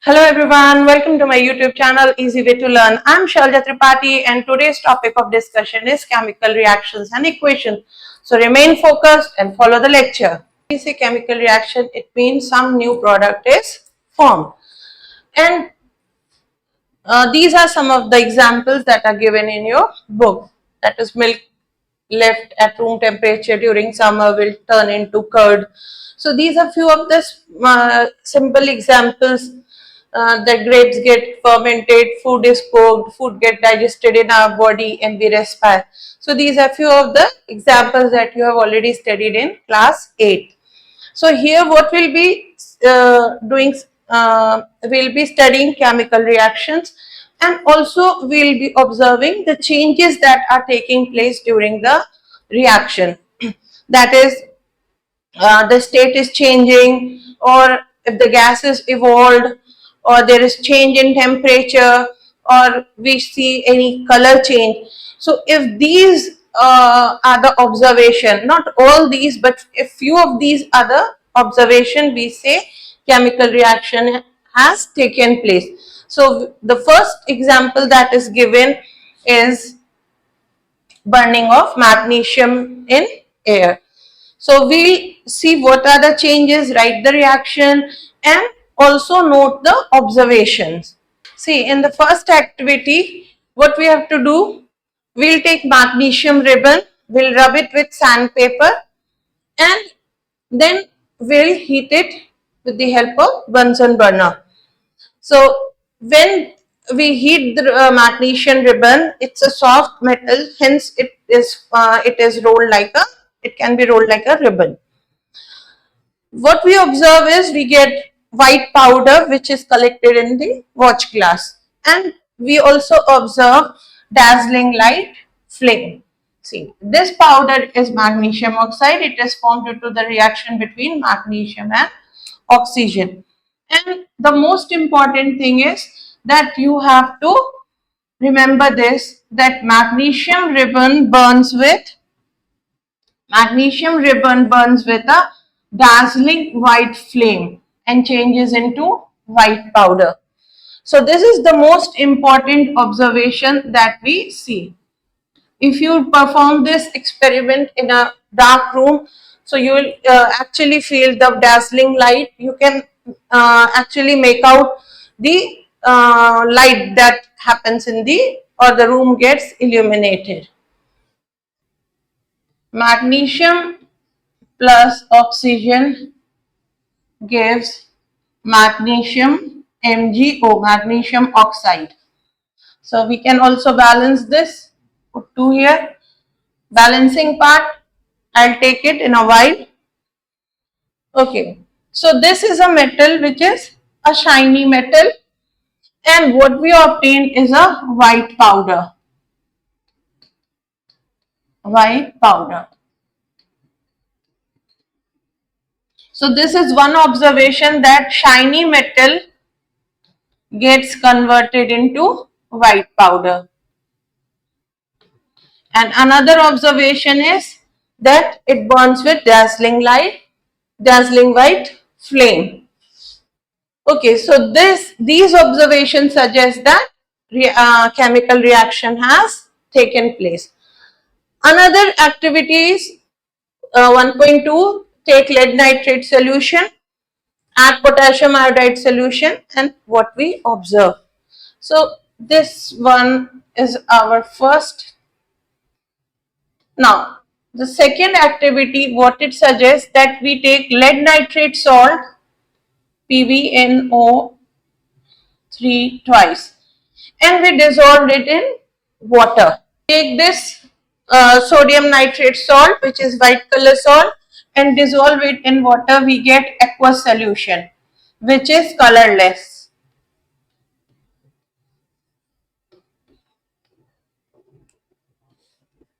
Hello everyone, welcome to my YouTube channel Easy Way to Learn. I'm Shalja Tripathi and today's topic of discussion is chemical reactions and equations. So remain focused and follow the lecture. When we say chemical reaction, it means some new product is formed. And these are some of the examples that are given in your book. That is, milk left at room temperature during summer will turn into curd. So these are few of the simple examples. The grapes get fermented, food is cooked, food get digested in our body and we respire. So these are few of the examples that you have already studied in class 8. So here what we'll be we'll be studying chemical reactions, and also we'll be observing the changes that are taking place during the reaction. That is, the state is changing, or if the gas is evolved, or there is change in temperature, or we see any color change. So if these are the observation, not all these, but a few of these are the observation, we say chemical reaction has taken place. So the first example that is given is burning of magnesium in air. So we'll see what are the changes, write the reaction, and also note the observations. See, in the first activity, what we have to do, we'll take magnesium ribbon, we'll rub it with sandpaper, and then we'll heat it with the help of Bunsen burner. So when we heat the magnesium ribbon, it's a soft metal, hence it is rolled like a, it can be rolled like a ribbon. What we observe is we get white powder which is collected in the watch glass, and we also observe dazzling light flame. See, this powder is magnesium oxide. It is formed due to the reaction between magnesium and oxygen. And the most important thing is that you have to remember this, that magnesium ribbon burns with a dazzling white flame and changes into white powder. So this is the most important observation that we see. If you perform this experiment in a dark room, so you will actually feel the dazzling light. You can actually make out the light that happens in the, or the room gets illuminated. Magnesium plus oxygen gives magnesium MgO, magnesium oxide. So we can also balance this, put 2 here. Balancing part, I'll take it in a while. Okay, so this is a metal which is a shiny metal, and what we obtained is a white powder. White powder. So this is one observation, that shiny metal gets converted into white powder. And another observation is that it burns with dazzling light, dazzling white flame. Okay, so these observations suggest that chemical reaction has taken place. Another activity is 1.2, take lead nitrate solution, add potassium iodide solution, and what we observe. So this one is our first. Now the second activity, what it suggests, that we take lead nitrate salt, PbNO3 twice, and we dissolve it in water. Take this sodium nitrate salt, which is white color salt, and dissolve it in water. We get aqueous solution, which is colorless.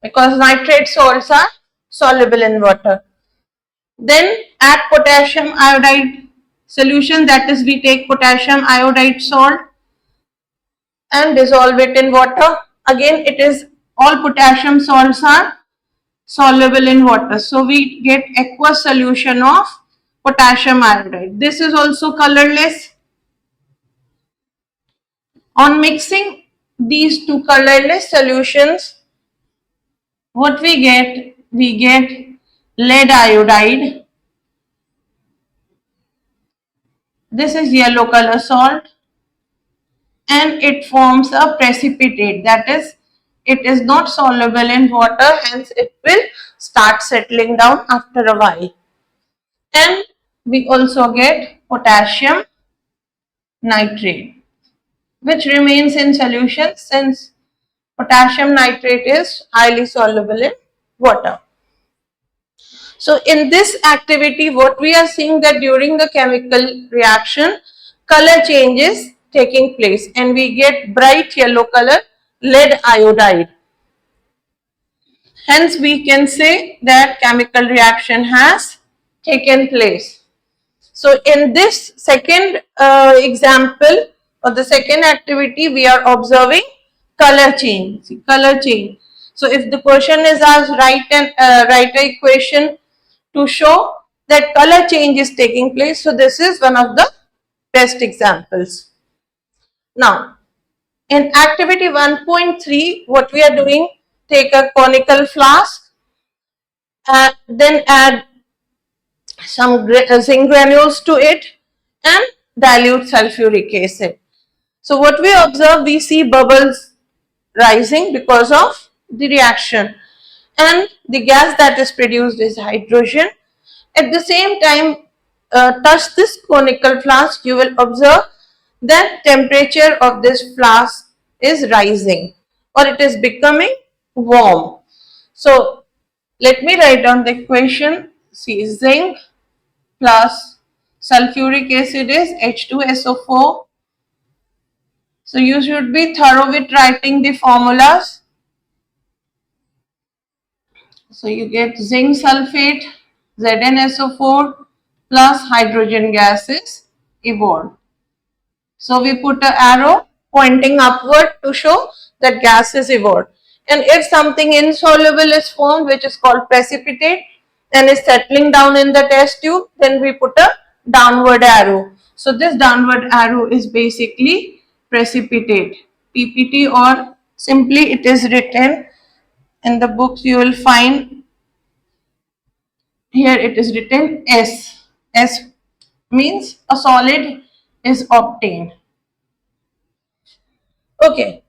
Because nitrate salts are soluble in water. Then add potassium iodide solution, that is, we take potassium iodide salt and dissolve it in water. Again, it is, all potassium salts are soluble in water, so we get aqueous solution of potassium iodide. This is also colorless. On mixing these two colorless solutions, what we get? We get lead iodide. This is yellow color salt, and it forms a precipitate, that is, it is not soluble in water, hence it will start settling down after a while. And we also get potassium nitrate, which remains in solution since potassium nitrate is highly soluble in water. So in this activity, what we are seeing that during the chemical reaction, color change is taking place and we get bright yellow color lead iodide. Hence we can say that chemical reaction has taken place. So in this second example or the second activity, we are observing color change. See, color change. So if the question is asked, write an equation to show that color change is taking place. So this is one of the best examples. Now, in activity 1.3, what we are doing, take a conical flask and then add some zinc granules to it and dilute sulfuric acid. So what we observe, we see bubbles rising because of the reaction, and the gas that is produced is hydrogen. At the same time, touch this conical flask, you will observe that temperature of this flask is rising or it is becoming warm. So let me write down the equation. See, zinc plus sulfuric acid is H2SO4. So you should be thorough with writing the formulas. So you get zinc sulfate, ZnSO4 plus hydrogen gas is evolved. So we put an arrow pointing upward to show that gas is evolved. And if something insoluble is formed, which is called precipitate, and is settling down in the test tube, then we put a downward arrow. So this downward arrow is basically precipitate, PPT, or simply it is written in the books, you will find here it is written S. S means a solid is obtained. Okay.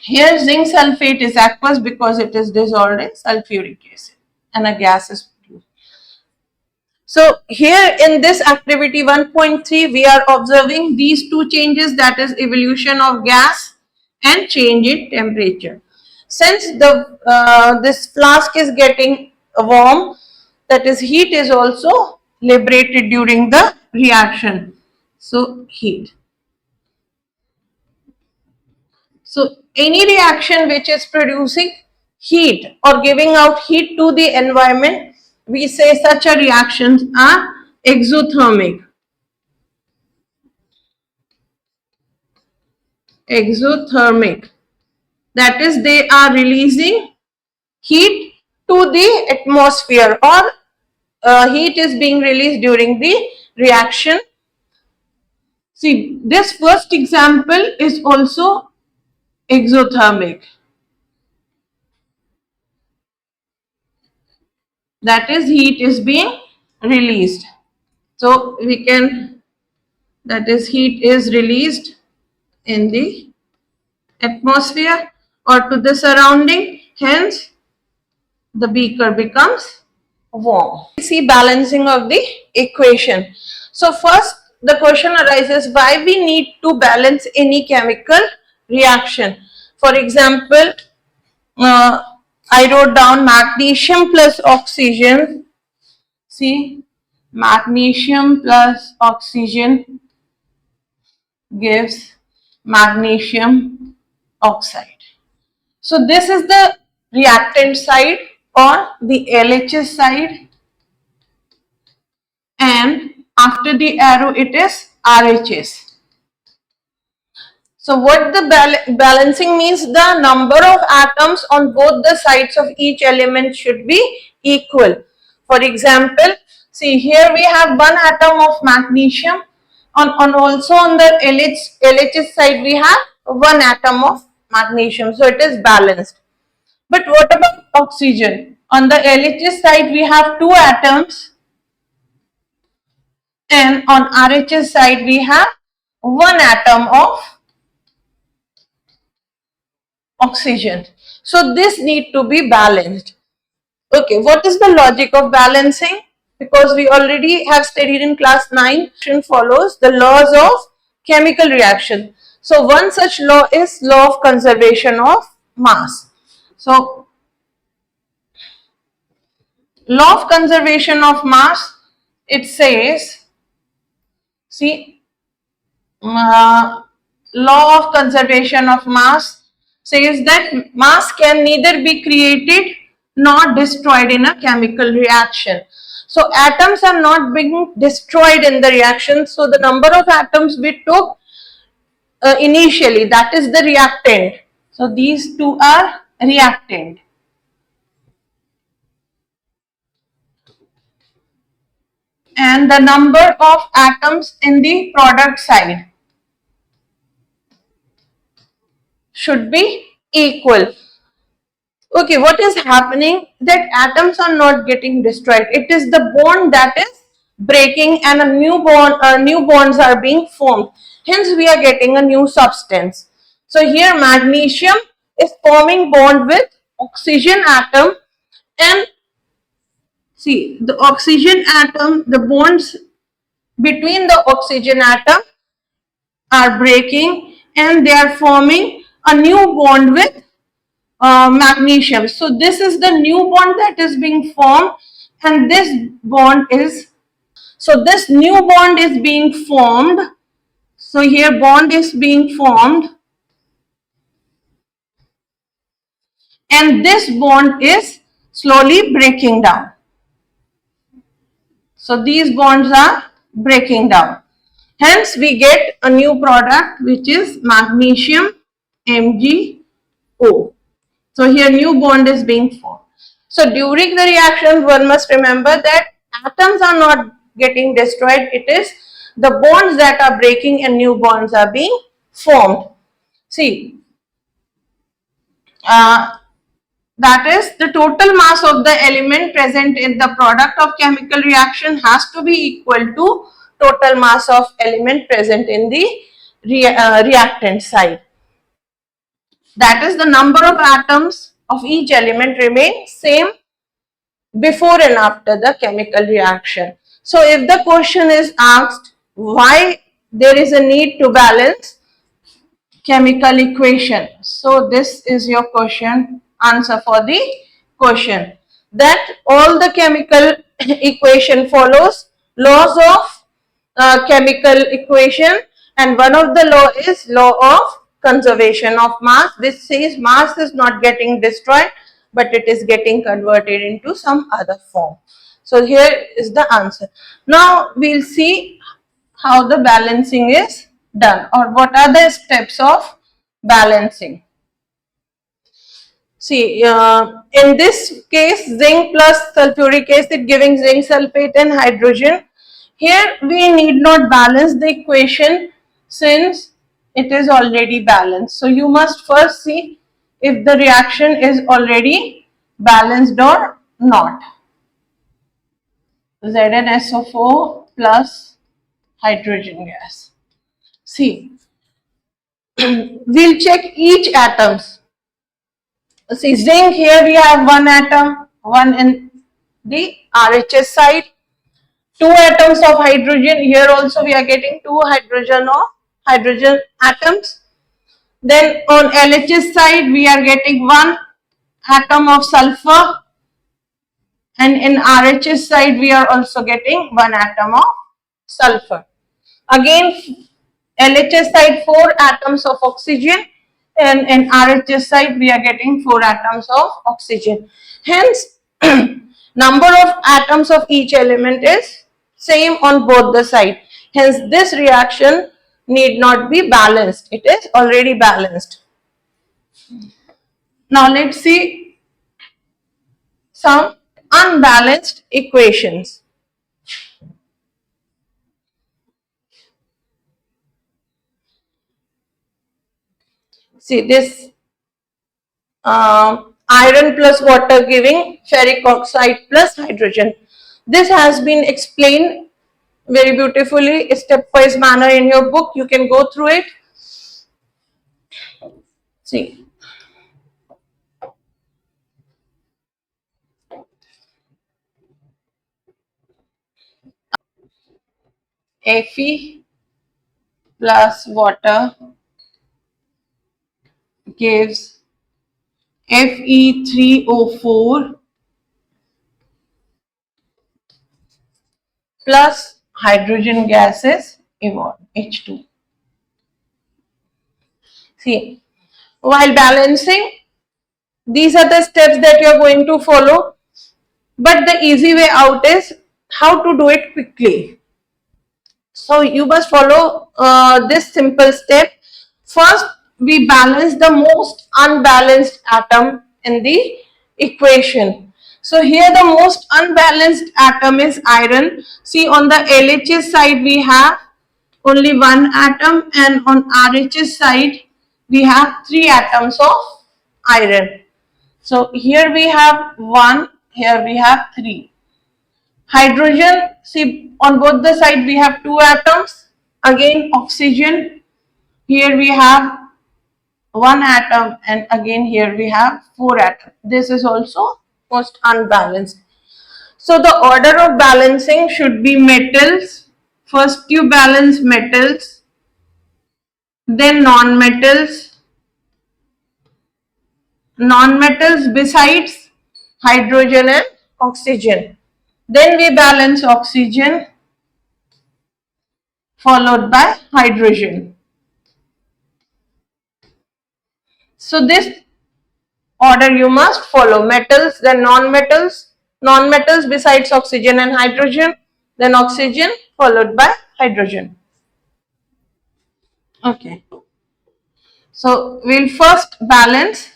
Here zinc sulfate is aqueous because it is dissolved in sulfuric acid and a gas is produced. So here in this activity 1.3, we are observing these two changes, that is evolution of gas and change in temperature. Since the this flask is getting warm, that is heat is also liberated during the reaction. So heat. So any reaction which is producing heat or giving out heat to the environment, we say such a reactions are exothermic. Exothermic. That is, they are releasing heat to the atmosphere, or heat is being released during the reaction. See, this first example is also exothermic. That is, heat is being released. So we can, that is, heat is released in the atmosphere or to the surrounding, hence the beaker becomes warm. We see balancing of the equation. So first the question arises, why we need to balance any chemical reaction. For example, I wrote down magnesium plus oxygen. See, magnesium plus oxygen gives magnesium oxide. So this is the reactant side or the LHS side, and after the arrow it is RHS. So what the balancing means, the number of atoms on both the sides of each element should be equal. For example, see here we have one atom of magnesium On also on the LHS side we have one atom of magnesium, so it is balanced. But what about oxygen? On the LHS side we have two atoms, and on RHS side we have one atom of oxygen. So this need to be balanced. Okay, what is the logic of balancing? Because we already have studied in class 9, follows the laws of chemical reaction. So one such law is law of conservation of mass. So law of conservation of mass, it says, see, law of conservation of mass says that mass can neither be created nor destroyed in a chemical reaction. So atoms are not being destroyed in the reaction. So the number of atoms we took initially, that is the reactant. So these two are reactant. And the number of atoms in the product side should be equal. Okay, what is happening? That atoms are not getting destroyed. It is the bond that is breaking, and new bonds are being formed. Hence, we are getting a new substance. So here, magnesium is forming bond with oxygen atom, and see the oxygen atom, the bonds between the oxygen atom are breaking, and they are forming a new bond with magnesium. So this is the new bond that is being formed, and this bond is, so this new bond is being formed. So here bond is being formed, and this bond is slowly breaking down. So these bonds are breaking down. Hence we get a new product which is magnesium MgO. So here new bond is being formed. So during the reaction, one must remember that atoms are not getting destroyed. It is the bonds that are breaking and new bonds are being formed. See, that is the total mass of the element present in the product of chemical reaction has to be equal to total mass of element present in the reactant side. That is, the number of atoms of each element remain same before and after the chemical reaction. So if the question is asked why there is a need to balance chemical equation, so this is your question, answer for the question, that all the chemical equation follows laws of chemical equation, and one of the law is law of conservation of mass. This says mass is not getting destroyed, but it is getting converted into some other form. So here is the answer. Now we'll see how the balancing is done, or what are the steps of balancing. See, in this case, zinc plus sulfuric acid giving zinc sulfate and hydrogen. Here we need not balance the equation since it is already balanced. So you must first see if the reaction is already balanced or not. ZnSO4 plus hydrogen gas. See, we'll check each atoms. See, zinc, here we have one atom, one in the RHS side, two atoms of hydrogen. Here also we are getting two hydrogen atoms. Then on LHS side we are getting one atom of sulfur, and in RHS side we are also getting one atom of sulfur. Again, LHS side 4 atoms of oxygen, and in RHS side we are getting 4 atoms of oxygen. Hence, number of atoms of each element is same on both the side. Hence, this reaction need not be balanced. It is already balanced. Now, let's see some unbalanced equations. See this iron plus water giving ferric oxide plus hydrogen. This has been explained very beautifully, stepwise manner in your book. You can go through it. See, Fe plus water gives Fe3O4 plus hydrogen gases evolve H2. See, while balancing, these are the steps that you are going to follow, but the easy way out is how to do it quickly. So you must follow this simple step. First, we balance the most unbalanced atom in the equation. So here the most unbalanced atom is iron. See, on the LHS side we have only one atom, and on RHS side we have three atoms of iron. So here we have one, here we have three. Hydrogen, see, on both the side we have two atoms. Again oxygen, here we have one atom, and again here we have four atoms. This is also most unbalanced. So the order of balancing should be metals. First you balance metals, then non-metals. Non-metals besides hydrogen and oxygen. Then we balance oxygen, followed by hydrogen. So this order you must follow: metals, then non-metals, non-metals besides oxygen and hydrogen, then oxygen followed by hydrogen. Okay. So we'll first balance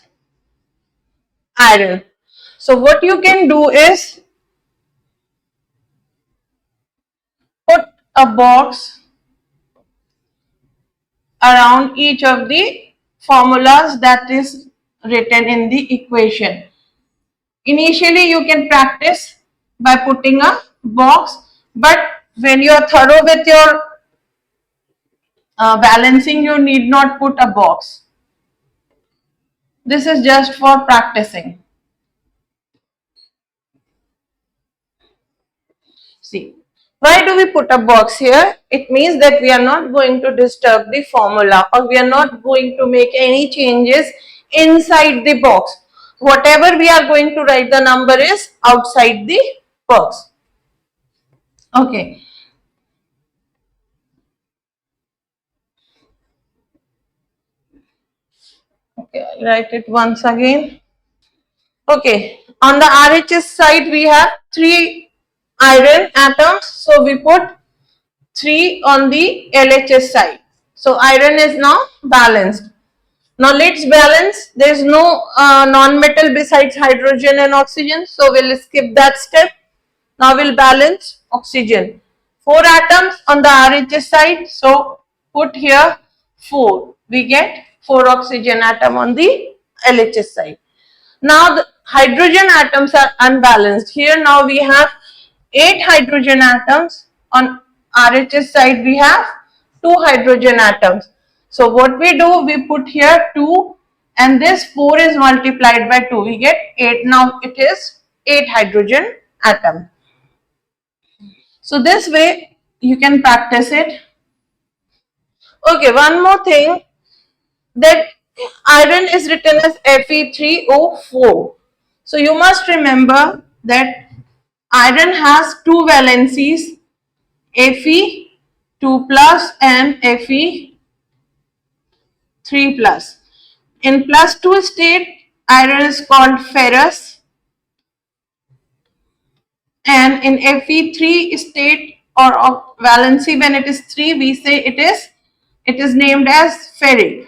iron. So what you can do is put a box around each of the formulas that is written in the equation. Initially you can practice by putting a box, but when you are thorough with your balancing, you need not put a box. This is just for practicing. See, why do we put a box here? It means that we are not going to disturb the formula, or we are not going to make any changes inside the box. Whatever we are going to write the number is outside the box. Okay. Okay, I'll write it once again. Okay, on the RHS side we have three iron atoms, so we put 3 on the LHS side. So iron is now balanced. Now let's balance. There is no non-metal besides hydrogen and oxygen, so we'll skip that step. Now we'll balance oxygen. 4 atoms on the RHS side, so put here 4. We get 4 oxygen atom on the LHS side. Now the hydrogen atoms are unbalanced. Here now we have 8 hydrogen atoms. On RHS side we have 2 hydrogen atoms. So what we do, we put here 2, and this 4 is multiplied by 2. We get 8. Now it is 8 hydrogen atom. So this way you can practice it. Okay, one more thing, that iron is written as Fe3O4. So you must remember that iron has two valencies, Fe2 plus and Fe3 plus. In plus 2 state, iron is called ferrous, and in Fe3 state or valency, when it is 3, we say it is named as ferric.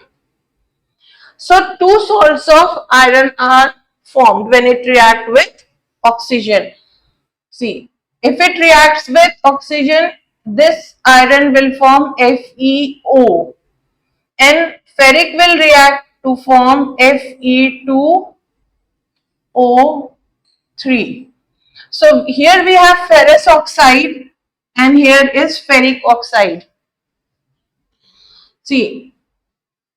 So two salts of iron are formed when it reacts with oxygen. See, if it reacts with oxygen, this iron will form FeO, and ferric will react to form Fe2O3. So here we have ferrous oxide and here is ferric oxide. See,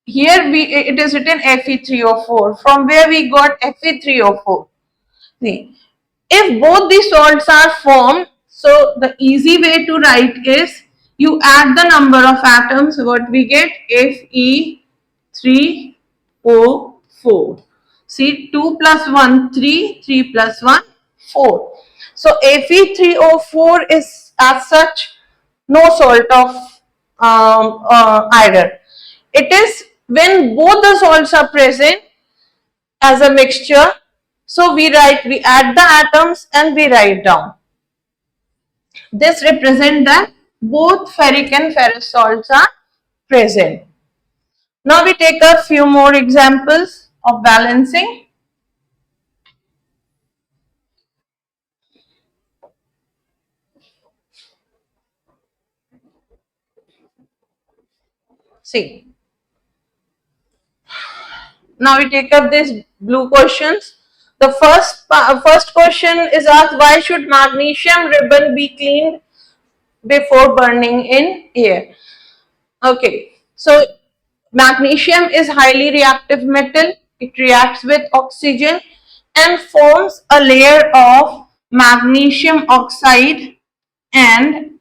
here it is written Fe3O4. From where we got Fe3O4? See, if both the salts are formed, so the easy way to write is you add the number of atoms, what we get? Fe3O4. See, 2 plus 1, 3, 3 plus 1, 4. So Fe3O4 is as such no salt of iron. It is when both the salts are present as a mixture. So we add the atoms and we write down. This represents that both ferric and ferrous salts are present. Now we take a few more examples of balancing. See, now we take up these blue questions. The first question is asked, why should magnesium ribbon be cleaned before burning in air? Okay, so magnesium is highly reactive metal. It reacts with oxygen and forms a layer of magnesium oxide and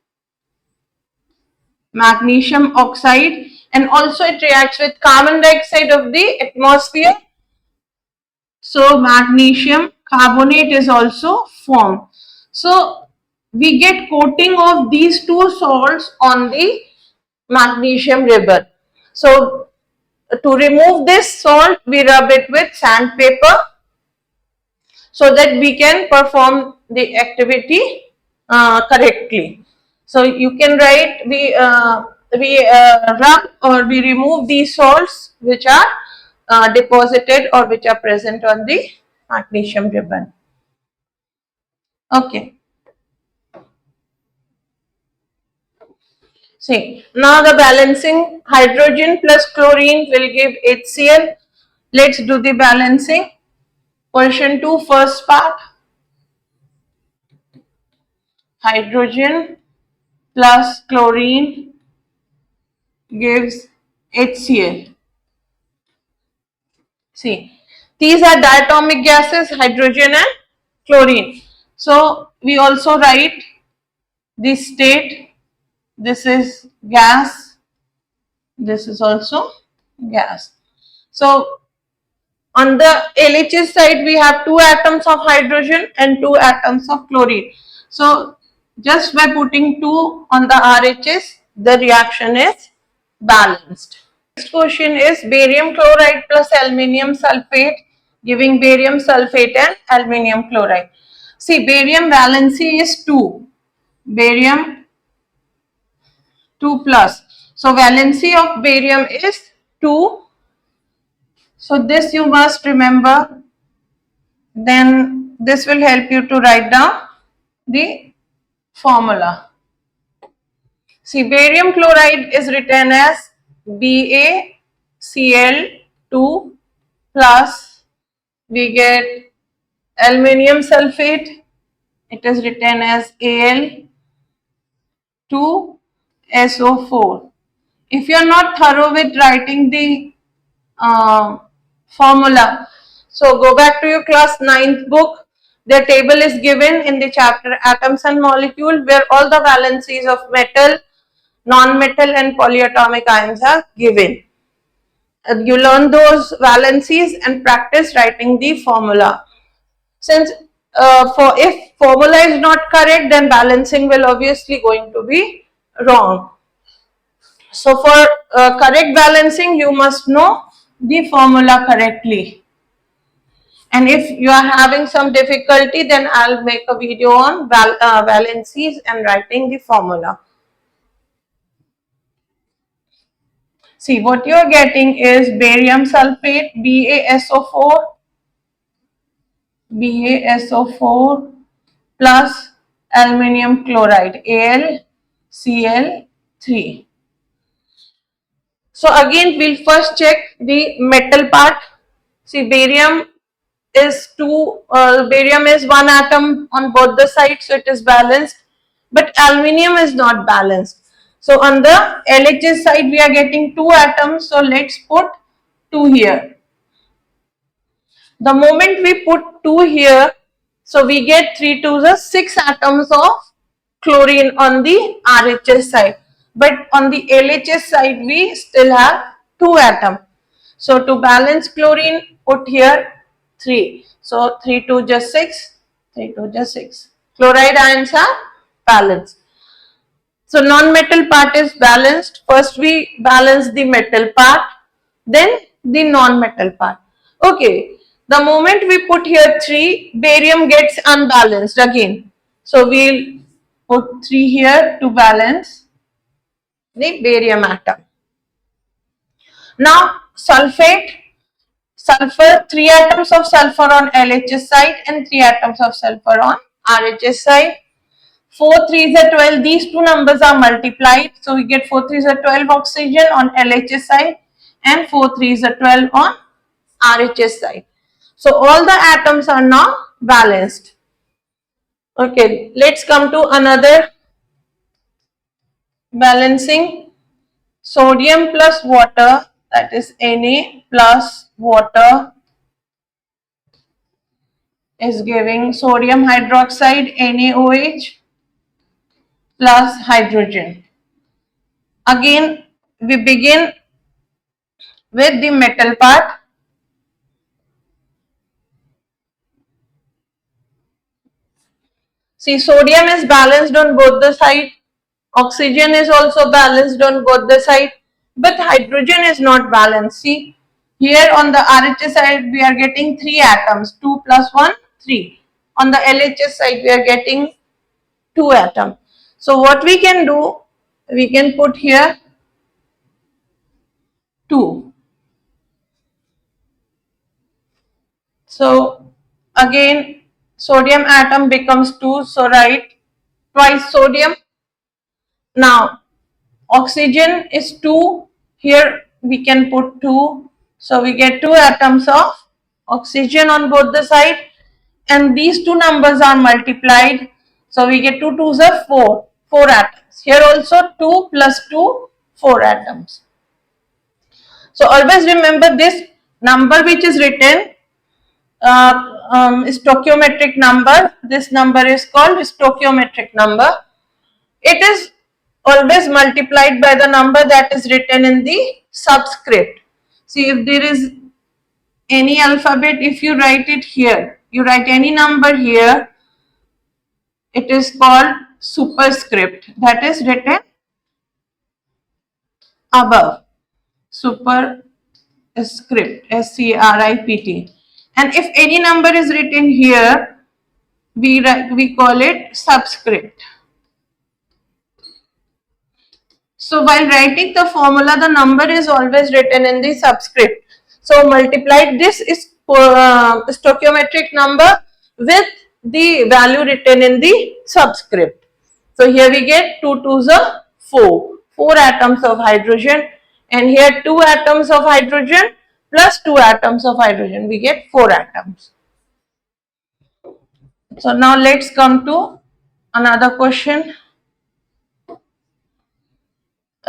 also it reacts with carbon dioxide of the atmosphere. So magnesium carbonate is also formed. So we get coating of these two salts on the magnesium ribbon. So to remove this salt, we rub it with sandpaper so that we can perform the activity correctly. So you can write we rub or we remove these salts which are deposited or which are present on the magnesium ribbon. Okay. See, now the balancing, hydrogen plus chlorine will give HCl. Let's do the balancing. Question 2, first part. Hydrogen plus chlorine gives HCl. See, these are diatomic gases, hydrogen and chlorine. So we also write the state. This is gas. This is also gas. So on the LHS side, we have 2 atoms of hydrogen and 2 atoms of chlorine. So just by putting 2 on the RHS, the reaction is balanced. Next question is barium chloride plus aluminium sulfate giving barium sulfate and aluminium chloride. See, barium valency is 2, barium 2 plus. So valency of barium is 2. So this you must remember. Then this will help you to write down the formula. See, barium chloride is written as BaCl2 plus we get aluminium sulfate. It is written as Al2SO4. If you are not thorough with writing the formula, so go back to your class 9th book. The table is given in the chapter Atoms and Molecule where all the valencies of metal, non-metal and polyatomic ions are given. You learn those valencies and practice writing the formula. Since if formula is not correct, then balancing will obviously going to be wrong. So for correct balancing, you must know the formula correctly. And if you are having some difficulty, then I'll make a video on valencies and writing the formula. See, what you are getting is barium sulfate, BaSO4 plus aluminium chloride, AlCl3. So again, we'll first check the metal part. See, barium is one atom on both the sides, so it is balanced. But aluminium is not balanced. So on the LHS side, we are getting two atoms. So let's put two here. The moment we put 2 here, so we get 3 to the 6 atoms of chlorine on the RHS side. But on the LHS side, we still have 2 atoms. So to balance chlorine, put here 3. So 3 to just 6, 3 to just 6. Chloride ions are balanced. So non-metal part is balanced. First we balance the metal part, then the non-metal part. Okay, the moment we put here 3, barium gets unbalanced again. So we'll put 3 here to balance the barium atom. Now sulfate, sulfur, 3 atoms of sulfur on LHS side and 3 atoms of sulfur on RHS side. 4 3s are 12. These two numbers are multiplied. So we get 4 3s are 12 oxygen on LHS side and 4 3s are 12 on RHS side. So all the atoms are now balanced. Okay, let's come to another balancing. Sodium plus water, that is Na plus water, is giving sodium hydroxide NaOH plus hydrogen. Again, we begin with the metal part. See, sodium is balanced on both the sides. Oxygen is also balanced on both the sides. But hydrogen is not balanced. See, here on the RHS side, we are getting 3 atoms. 2 plus 1, 3. On the LHS side, we are getting 2 atoms. So, what we can do, we can put here 2. So, again, sodium atom becomes 2. So, write twice sodium. Now, oxygen is 2. Here we can put 2. So we get 2 atoms of oxygen on both the side, and these two numbers are multiplied. So we get 2 2s are 4. 4 atoms. Here also 2 plus 2, 4 atoms. So always remember this number which is written stoichiometric number. This number is called stoichiometric number. It is always multiplied by the number that is written in the subscript. See, if there is any alphabet, if you write it here, you write any number here, it is called superscript, that is written above. Superscript, SCRIPT. And if any number is written here, we call it subscript. So while writing the formula, the number is always written in the subscript. So multiplied, this is stoichiometric number with the value written in the subscript. So here we get 2 2s are 4. 4 atoms of hydrogen, and here 2 atoms of hydrogen plus 2 atoms of hydrogen. We get 4 atoms. So now let's come to another question.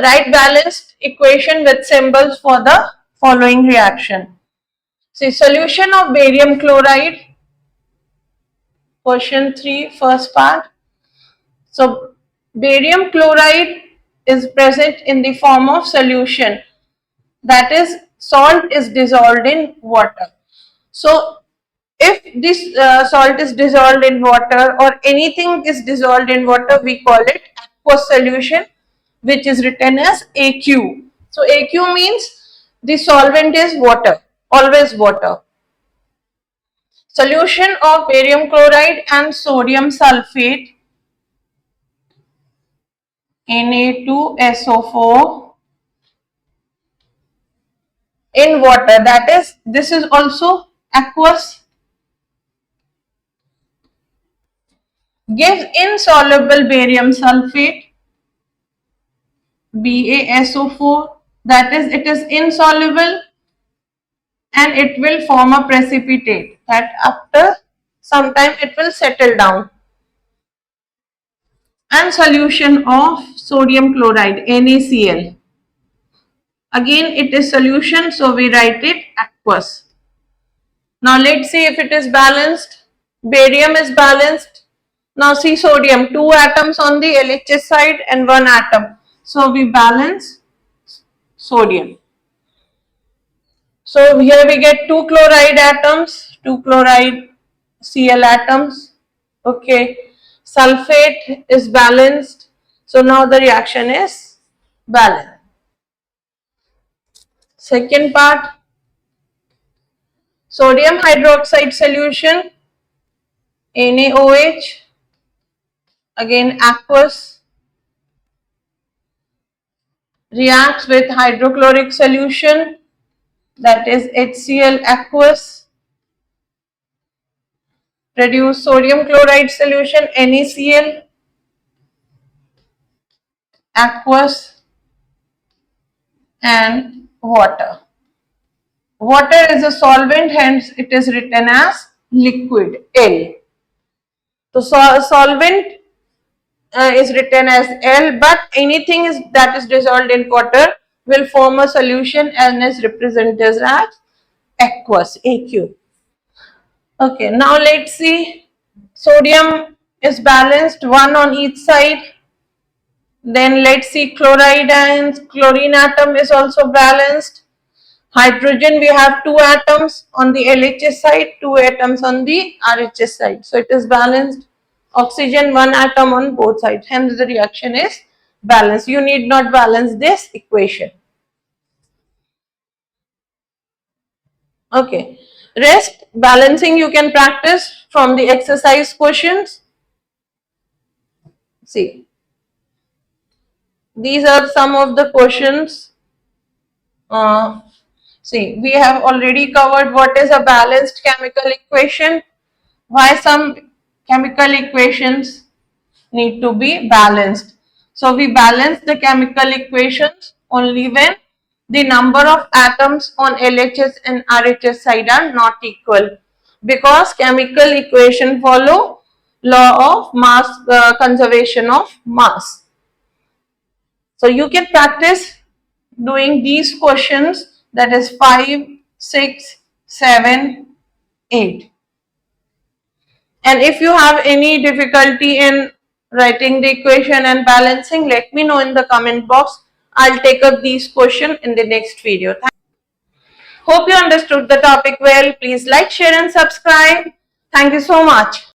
Write balanced equation with symbols for the following reaction. See, solution of barium chloride, question 3, first part. So, barium chloride is present in the form of solution, that is, salt is dissolved in water. So, if this salt is dissolved in water or anything is dissolved in water, we call it aqueous solution, which is written as AQ. So AQ means the solvent is water, always water. Solution of barium chloride and sodium sulfate, Na2SO4, in water, that is, this is also aqueous, gives insoluble barium sulfate, BaSO4, That is, it is insoluble and it will form a precipitate that after some time it will settle down. And solution of sodium chloride, NaCl. Again, it is solution, so we write it aqueous. Now let's see if it is balanced. Barium is balanced. Now see sodium, 2 atoms on the LHS side and 1 atom. So we balance sodium. So here we get 2 chloride atoms, 2 chloride Cl atoms. Okay. Sulfate is balanced. So now the reaction is balanced. Second part, sodium hydroxide solution, NaOH, again aqueous, reacts with hydrochloric solution, that is HCl aqueous, produce sodium chloride solution, NaCl, aqueous, and water. Water is a solvent, hence it is written as liquid, L. So solvent is written as L, but anything that is dissolved in water will form a solution and is represented as aqueous, AQ. Okay, now let's see. Sodium is balanced, 1 on each side. Then let's see chloride ions. Chlorine atom is also balanced. Hydrogen, we have 2 atoms on the LHS side, 2 atoms on the RHS side. So it is balanced. Oxygen, 1 atom on both sides. Hence the reaction is balanced. You need not balance this equation. Okay. Rest balancing you can practice from the exercise questions. See. These are some of the questions. See, we have already covered what is a balanced chemical equation, why some chemical equations need to be balanced. So we balance the chemical equations only when the number of atoms on LHS and RHS side are not equal, because chemical equation follow law of mass conservation of mass. So you can practice doing these questions, that is 5, 6, 7, 8. And if you have any difficulty in writing the equation and balancing, let me know in the comment box. I'll take up these questions in the next video. Hope you understood the topic well. Please like, share and subscribe. Thank you so much.